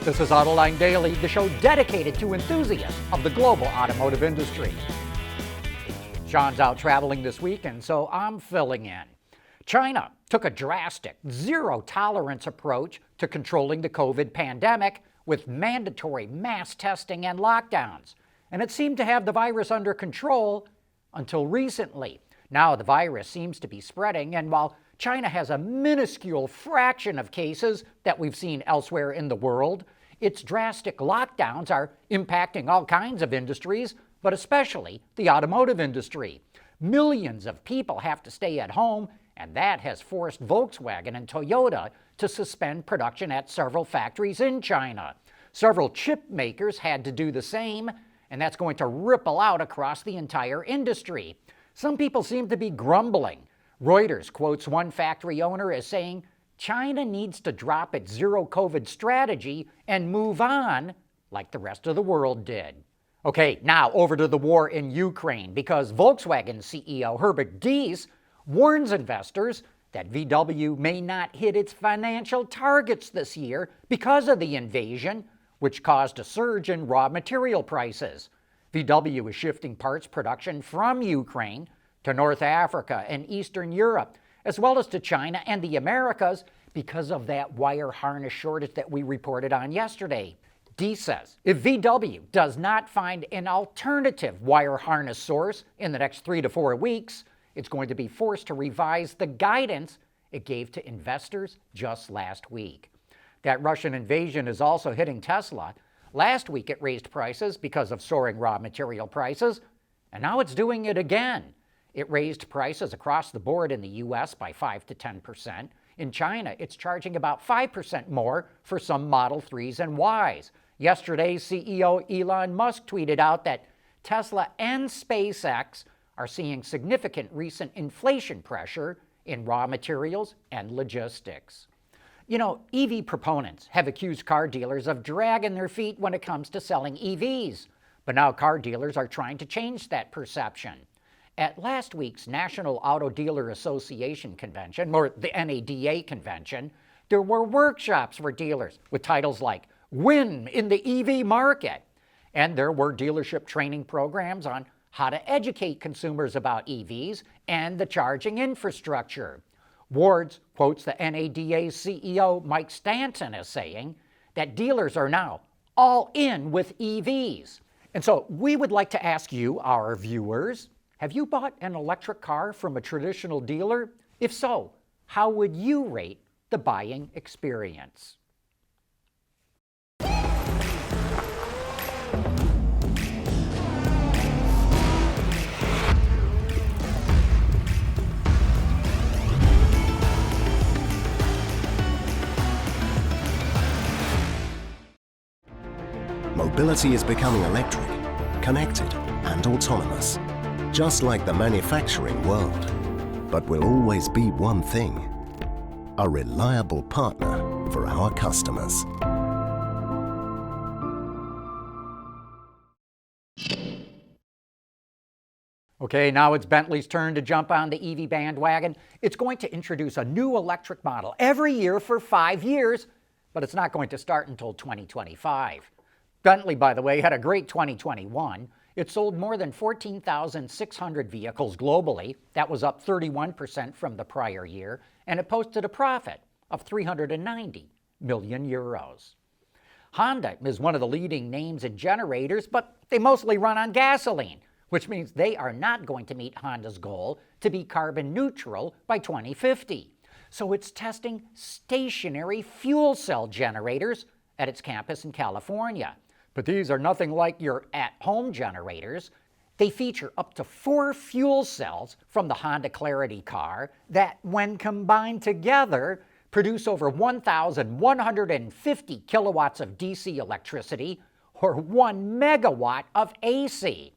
This is Autoline Daily, the show dedicated to enthusiasts of the global automotive industry. Sean's out traveling this week, and so I'm filling in. China took a drastic, zero-tolerance approach to controlling the COVID pandemic with mandatory mass testing and lockdowns. And it seemed to have the virus under control until recently. Now the virus seems to be spreading, and while China has a minuscule fraction of cases that we've seen elsewhere in the world, its drastic lockdowns are impacting all kinds of industries, but especially the automotive industry. Millions of people have to stay at home, and that has forced Volkswagen and Toyota to suspend production at several factories in China. Several chip makers had to do the same, and that's going to ripple out across the entire industry. Some people seem to be grumbling. Reuters quotes one factory owner as saying, China needs to drop its zero-COVID strategy and move on like the rest of the world did. Okay, now over to the war in Ukraine, because Volkswagen CEO Herbert Diess warns investors that VW may not hit its financial targets this year because of the invasion, which caused a surge in raw material prices. VW is shifting parts production from Ukraine to North Africa and Eastern Europe, as well as to China and the Americas because of that wire harness shortage that we reported on yesterday. Diess says if VW does not find an alternative wire harness source in the next 3 to 4 weeks, it's going to be forced to revise the guidance it gave to investors just last week. That Russian invasion is also hitting Tesla. Last week it raised prices because of soaring raw material prices, and now it's doing it again. It raised prices across the board in the US by 5 to 10%. In China, it's charging about 5% more for some Model 3s and Ys. Yesterday, CEO Elon Musk tweeted out that Tesla and SpaceX are seeing significant recent inflation pressure in raw materials and logistics. You know, EV proponents have accused car dealers of dragging their feet when it comes to selling EVs. But now car dealers are trying to change that perception. At last week's National Auto Dealer Association convention, or the NADA convention, there were workshops for dealers with titles like Win in the EV Market. And there were dealership training programs on how to educate consumers about EVs and the charging infrastructure. Wards quotes the NADA's CEO Mike Stanton as saying that dealers are now all in with EVs. And so we would like to ask you, our viewers, have you bought an electric car from a traditional dealer? If so, how would you rate the buying experience? Mobility is becoming electric, connected, and autonomous, just like the manufacturing world. But will always be one thing: a reliable partner for our customers. Okay, now it's Bentley's turn to jump on the EV bandwagon. It's going to introduce a new electric model every year for 5 years, but it's not going to start until 2025. Bentley, by the way, had a great 2021. It sold more than 14,600 vehicles globally. That was up 31% from the prior year, and it posted a profit of 390 million euros. Honda is one of the leading names in generators, but they mostly run on gasoline, which means they are not going to meet Honda's goal to be carbon neutral by 2050. So it's testing stationary fuel cell generators at its campus in California. But these are nothing like your at-home generators. They feature up to 4 fuel cells from the Honda Clarity car that, when combined together, produce over 1,150 kilowatts of DC electricity or 1 megawatt of AC.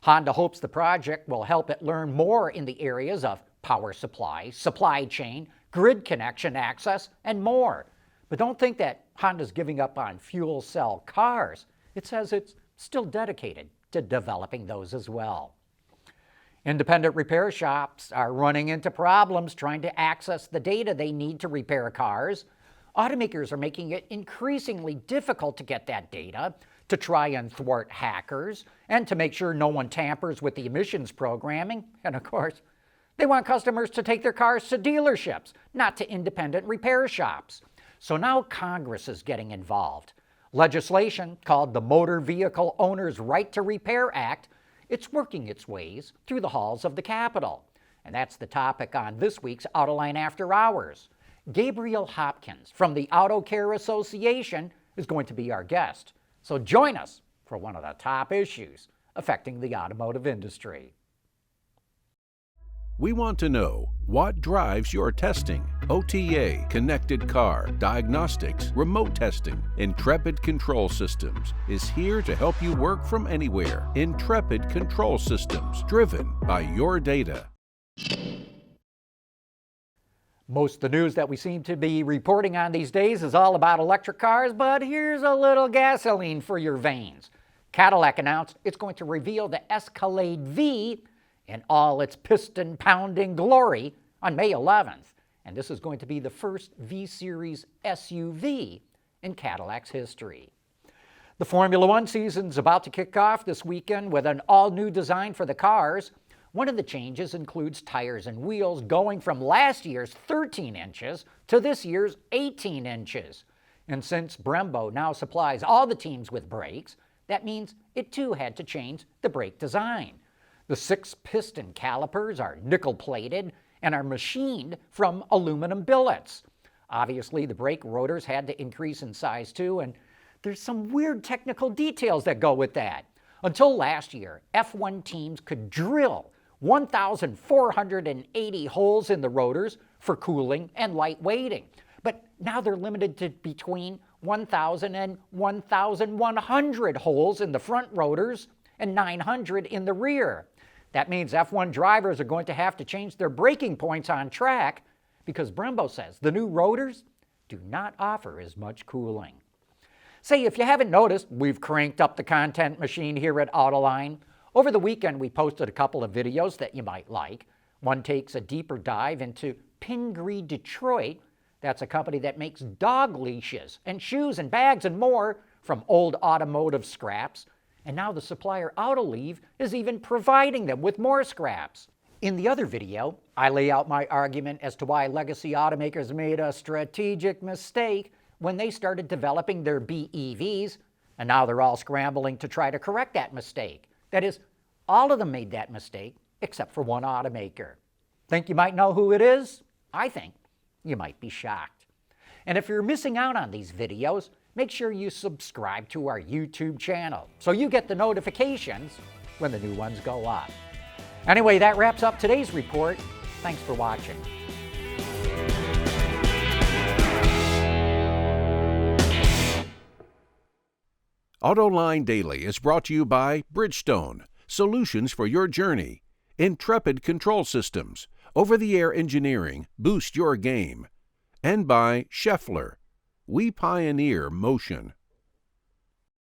Honda hopes the project will help it learn more in the areas of power supply, supply chain, grid connection access, and more. But don't think that Honda's giving up on fuel cell cars. It says it's still dedicated to developing those as well. Independent repair shops are running into problems trying to access the data they need to repair cars. automakers are making it increasingly difficult to get that data, to try and thwart hackers, and to make sure no one tampers with the emissions programming. And of course, they want customers to take their cars to dealerships, not to independent repair shops. So now Congress is getting involved. Legislation called the Motor Vehicle Owners' Right to Repair Act, it's working its ways through the halls of the Capitol. And that's the topic on this week's Autoline After Hours. Gabriel Hopkins from the Auto Care Association is going to be our guest. So join us for one of the top issues affecting the automotive industry. We want to know what drives your testing. OTA, connected car, diagnostics, remote testing. Intrepid Control Systems is here to help you work from anywhere. Intrepid Control Systems, driven by your data. Most of the news that we seem to be reporting on these days is all about electric cars, but here's a little gasoline for your veins. Cadillac announced it's going to reveal the Escalade V in all its piston-pounding glory on May 11th. And this is going to be the first V-Series SUV in Cadillac's history. The Formula One season's about to kick off this weekend with an all-new design for the cars. One of the changes includes tires and wheels going from last year's 13 inches to this year's 18 inches. And since Brembo now supplies all the teams with brakes, that means it too had to change the brake design. The 6-piston calipers are nickel-plated and are machined from aluminum billets. Obviously, the brake rotors had to increase in size too, and there's some weird technical details that go with that. Until last year, F1 teams could drill 1,480 holes in the rotors for cooling and light weighting. But now they're limited to between 1,000 and 1,100 holes in the front rotors and 900 in the rear. That means F1 drivers are going to have to change their braking points on track because Brembo says the new rotors do not offer as much cooling. Say, if you haven't noticed, we've cranked up the content machine here at Autoline. Over the weekend, we posted a couple of videos that you might like. One takes a deeper dive into Pingree, Detroit. That's a company that makes dog leashes and shoes and bags and more from old automotive scraps. And now the supplier Autoline is even providing them with more scraps. In the other video, I lay out my argument as to why legacy automakers made a strategic mistake when they started developing their BEVs, and now they're all scrambling to try to correct that mistake. That is, all of them made that mistake except for one automaker. Think you might know who it is? I think you might be shocked. And if you're missing out on these videos, make sure you subscribe to our YouTube channel so you get the notifications when the new ones go up. Anyway, that wraps up today's report. Thanks for watching. Autoline Daily is brought to you by Bridgestone, solutions for your journey. Intrepid Control Systems, over-the-air engineering, boost your game. And by Scheffler, we pioneer motion.